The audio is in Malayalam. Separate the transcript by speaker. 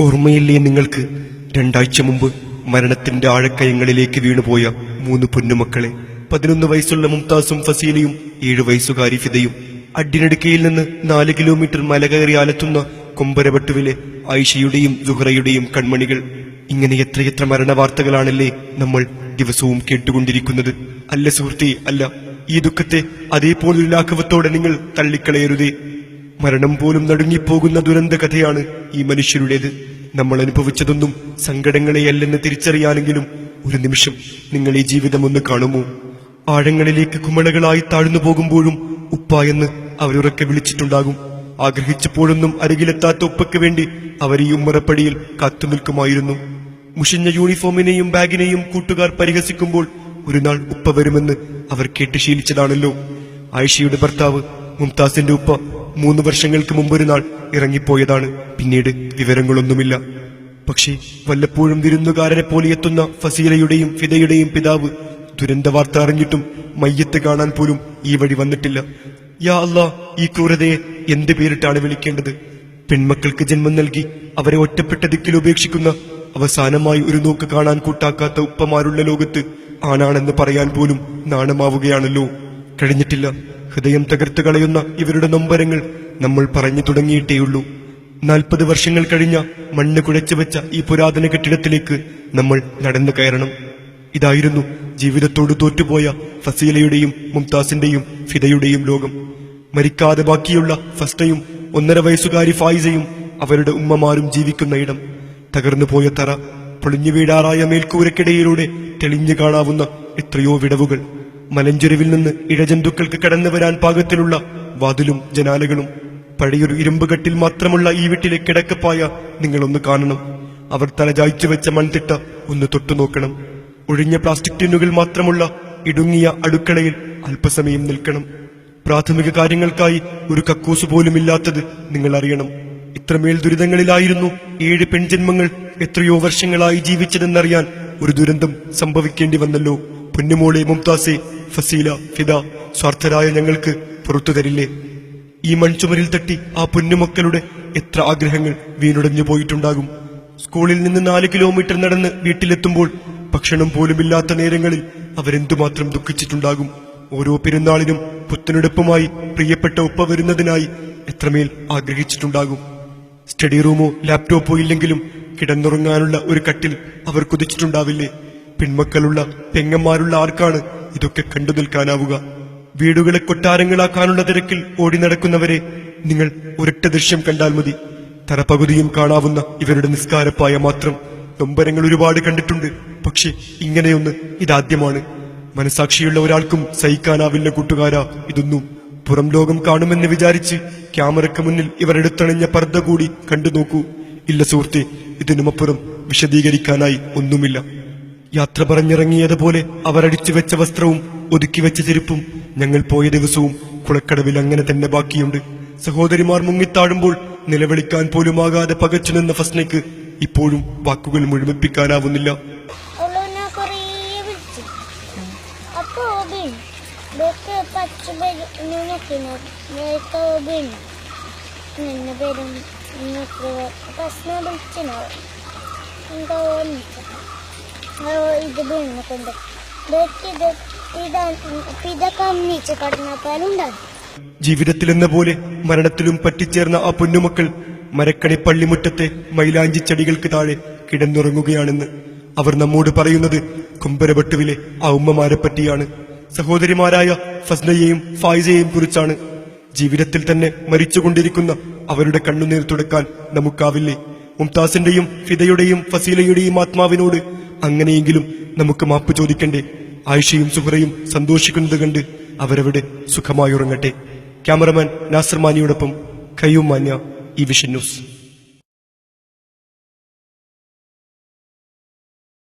Speaker 1: ഓർമ്മയില്ലേ നിങ്ങൾക്ക് 2 ആഴ്ച മുമ്പ് മരണത്തിന്റെ ആഴക്കയങ്ങളിലേക്ക് വീണുപോയ 3 പൊന്നുമക്കളെ? 11 വയസ്സുള്ള മുംതാസും ഫസീലയും 7 വയസ്സുകാരി ഫിദയും. അഡിനടുക്കയിൽ നിന്ന് 4 കിലോമീറ്റർ മല കയറി ആലത്തുന്ന കൊമ്പരവട്ടുവിലെ ആയിഷയുടെയും സുഹറയുടെയും കൺമണികൾ. ഇങ്ങനെ എത്രയെത്ര മരണവാർത്തകളാണല്ലേ നമ്മൾ ദിവസവും കേട്ടുകൊണ്ടിരിക്കുന്നത്. അല്ല സുഹൃത്തേ, അല്ല. ഈ ദുഃഖത്തെ അതേപോലൊരു ലാഘവത്തോടെ നിങ്ങൾ തള്ളിക്കളയരുതേ. മരണം പോലും നടുങ്ങിപ്പോകുന്ന ദുരന്ത കഥയാണ് ഈ മനുഷ്യരുടേത്. നമ്മൾ അനുഭവിച്ചതൊന്നും സങ്കടങ്ങളെയല്ലെന്ന് തിരിച്ചറിയാനെങ്കിലും ഒരു നിമിഷം നിങ്ങൾ ഈ ജീവിതം ഒന്ന് കാണുമോ? ആഴങ്ങളിലേക്ക് കുമളകളായി താഴ്ന്നു പോകുമ്പോഴും ഉപ്പ എന്ന് അവരുറക്കെ വിളിച്ചിട്ടുണ്ടാകും. ആഗ്രഹിച്ചപ്പോഴൊന്നും അരികിലെത്താത്ത ഉപ്പയ്ക്ക് വേണ്ടി അവർ ഈ ഉമ്മറപ്പടിയിൽ കാത്തുനിൽക്കുമായിരുന്നു. മുഷിഞ്ഞ യൂണിഫോമിനെയും ബാഗിനെയും കൂട്ടുകാർ പരിഹസിക്കുമ്പോൾ ഒരു നാൾ ഉപ്പ വരുമെന്ന് അവർ കേട്ട് ശീലിച്ചതാണല്ലോ. ആയിഷയുടെ ഭർത്താവ് മുംതാസിന്റെ ഉപ്പ 3 വർഷങ്ങൾക്ക് മുമ്പൊരു നാൾ ഇറങ്ങിപ്പോയതാണ്. പിന്നീട് വിവരങ്ങളൊന്നുമില്ല. പക്ഷേ വല്ലപ്പോഴും വിരുന്നുകാരനെ പോലെ എത്തുന്ന ഫസീലയുടെയും ഫിദയുടെയും പിതാവ് ദുരന്ത വാർത്ത അറിഞ്ഞിട്ടും മയ്യത്ത് കാണാൻ പോലും ഈ വഴി വന്നിട്ടില്ല. യാ അല്ലാ, ഈ ക്രൂരതയെ എന്ത് പേരിട്ടാണ് വിളിക്കേണ്ടത്? പെൺമക്കൾക്ക് ജന്മം നൽകി അവരെ ഒറ്റപ്പെട്ട ദിക്കിൽ ഉപേക്ഷിക്കുന്ന, അവസാനമായി ഒരു നോക്ക് കാണാൻ കൂട്ടാക്കാത്ത ഉപ്പമാരുള്ള ലോകത്ത് ആണാണെന്ന് പറയാൻ പോലും നാണമാവുകയാണല്ലോ. കഴിഞ്ഞിട്ടില്ല. ഹൃദയം തകർത്തു കളയുന്ന ഇവരുടെ നൊമ്പരങ്ങൾ നമ്മൾ പറഞ്ഞു തുടങ്ങിയിട്ടേയുള്ളൂ. 40 വർഷങ്ങൾ കഴിഞ്ഞ മണ്ണ് കുഴച്ചു വെച്ച ഈ പുരാതന കെട്ടിടത്തിലേക്ക് നമ്മൾ നടന്നു കയറണം. ഇതായിരുന്നു ജീവിതത്തോട് തോറ്റുപോയ ഫസീലയുടെയും മുംതാസിന്റെയും ഫിദയുടെയും ലോകം. മരിക്കാതെ ബാക്കിയുള്ള ഫസ്നയും 1.5 വയസ്സുകാരി ഫായിസയും അവരുടെ ഉമ്മമാരും ജീവിക്കുന്ന ഇടം. തകർന്നുപോയ തറ, പൊളിഞ്ഞു വീടാറായ മേൽക്കൂരക്കിടയിലൂടെ തെളിഞ്ഞു കാണാവുന്ന എത്രയോ വിടവുകൾ, മലഞ്ചെരുവിൽ നിന്ന് ഇഴജന്തുക്കൾക്ക് കടന്നു വരാൻ പാകത്തിലുള്ള വാതിലും ജനാലകളും. പഴയൊരു ഇരുമ്പുകട്ടിൽ മാത്രമുള്ള ഈ വീട്ടിലെ കിടക്കപ്പായ നിങ്ങളൊന്ന് കാണണം. അവർ തലചായ്ച്ചു വെച്ച മൺതിട്ട ഒന്ന് തൊട്ടു നോക്കണം. ഒഴിഞ്ഞ പ്ലാസ്റ്റിക് ടിന്നുകൾ മാത്രമുള്ള ഇടുങ്ങിയ അടുക്കളയിൽ അല്പസമയം നിൽക്കണം. പ്രാഥമിക കാര്യങ്ങൾക്കായി ഒരു കക്കൂസ് പോലുമില്ലാത്തത് നിങ്ങൾ അറിയണം. ഇത്രമേൽ ദുരിതങ്ങളിലായിരുന്നു 7 പെൺജന്മങ്ങൾ എത്രയോ വർഷങ്ങളായി ജീവിച്ചതെന്നറിയാൻ ഒരു ദുരന്തം സംഭവിക്കേണ്ടി വന്നല്ലോ. പൊന്നുമോളെ മുംതാസെ, ഫസീല, ഫിദ, സ്വാർത്ഥരായ ഞങ്ങൾക്ക് പുറത്തു തരില്ലേ? ഈ മൺചുമരിൽ തട്ടി ആ പൊന്നുമക്കളുടെ എത്ര ആഗ്രഹങ്ങൾ വീണുടഞ്ഞു പോയിട്ടുണ്ടാകും. സ്കൂളിൽ നിന്ന് 4 കിലോമീറ്റർ നടന്ന് വീട്ടിലെത്തുമ്പോൾ ഭക്ഷണം പോലുമില്ലാത്ത നേരങ്ങളിൽ അവരെന്തുമാത്രം ദുഃഖിച്ചിട്ടുണ്ടാകും. ഓരോ പെരുന്നാളിനും പുത്തനെടുപ്പുമായി പ്രിയപ്പെട്ട ഉപ്പ വരുന്നതിനായി എത്രമേൽ ആഗ്രഹിച്ചിട്ടുണ്ടാകും. സ്റ്റഡി റൂമോ ലാപ്ടോപ്പോ ഇല്ലെങ്കിലും കിടന്നുറങ്ങാനുള്ള ഒരു കട്ടിൽ അവർ കുതിച്ചിട്ടുണ്ടാവില്ലേ? പെൺമക്കളുള്ള പെങ്ങന്മാരുള്ള ആർക്കാണ് ഇതൊക്കെ കണ്ടു നിൽക്കാനാവുക? വീടുകളെ കൊട്ടാരങ്ങളാക്കാനുള്ള തിരക്കിൽ ഓടി നടക്കുന്നവരെ നിങ്ങൾ ഒരൊറ്റ ദൃശ്യം കണ്ടാൽ മതി. തറപകുതിയും കാണാവുന്ന ഇവരുടെ നിസ്കാരപ്പായ മാത്രം. നൊമ്പരങ്ങൾ ഒരുപാട് കണ്ടിട്ടുണ്ട്, പക്ഷെ ഇങ്ങനെയൊന്ന് ഇതാദ്യമാണ്. മനസാക്ഷിയുള്ള ഒരാൾക്കും സഹിക്കാനാവില്ല കൂട്ടുകാരാ ഇതൊന്നും. പുറം ലോകം കാണുമെന്ന് വിചാരിച്ച് ക്യാമറയ്ക്ക് മുന്നിൽ ഇവർ എടുത്തണിഞ്ഞ പർദ്ദ കൂടി കണ്ടു നോക്കൂ. ഇല്ല സുഹൃത്തെ, ഇതിനുമപ്പുറം വിശദീകരിക്കാനായി ഒന്നുമില്ല. യാത്ര പറഞ്ഞിറങ്ങിയതുപോലെ അവരടിച്ചു വെച്ച വസ്ത്രവും ഒതുക്കിവെച്ച ചെരുപ്പും ഞങ്ങൾ പോയ ദിവസവും കുളക്കടവിൽ അങ്ങനെ തന്നെ ബാക്കിയുണ്ട്. സഹോദരിമാർ മുങ്ങിത്താഴുമ്പോൾ നിലവിളിക്കാൻ പോലുമാകാതെ പകച്ചു നിന്ന ഫസ്നയ്ക്ക് ഇപ്പോഴും വാക്കുകൾ മുഴുമിപ്പിക്കാനാവുന്നില്ല. ജീവിതത്തിലെന്ന പോലെ മരണത്തിലും പറ്റിച്ചേർന്ന ആ പൊന്നുമക്കൾ മരക്കണി പള്ളിമുറ്റത്തെ മൈലാഞ്ചി ചെടികൾക്ക് താഴെ കിടന്നുറങ്ങുകയാണെന്ന് അവർ നമ്മോട് പറയുന്നത് കൊമ്പരവട്ടുവിലെ ആ ഉമ്മമാരെ പറ്റിയാണ്. സഹോദരിമാരായ ഫസ്നയെയും ഫായിസയെയും കുറിച്ചാണ്. ജീവിതത്തിൽ തന്നെ മരിച്ചുകൊണ്ടിരിക്കുന്ന അവരുടെ കണ്ണുനീർ തുടക്കാൻ നമുക്കാവില്ലേ? മുംതാസിന്റെയും ഫിദയുടെയും ഫസീലയുടെയും ആത്മാവിനോട് അങ്ങനെയെങ്കിലും നമുക്ക് മാപ്പ് ചോദിക്കണ്ടേ? ആയിഷയും സുഹറയും സന്തോഷിക്കുന്നത് കണ്ട് അവരവിടെ സുഖമായി ഉറങ്ങട്ടെ. ക്യാമറമാൻ നാസർ മാനിയോടൊപ്പം ഖയ്യൂം മാന്യ, ഈ വിഷൻ ന്യൂസ്.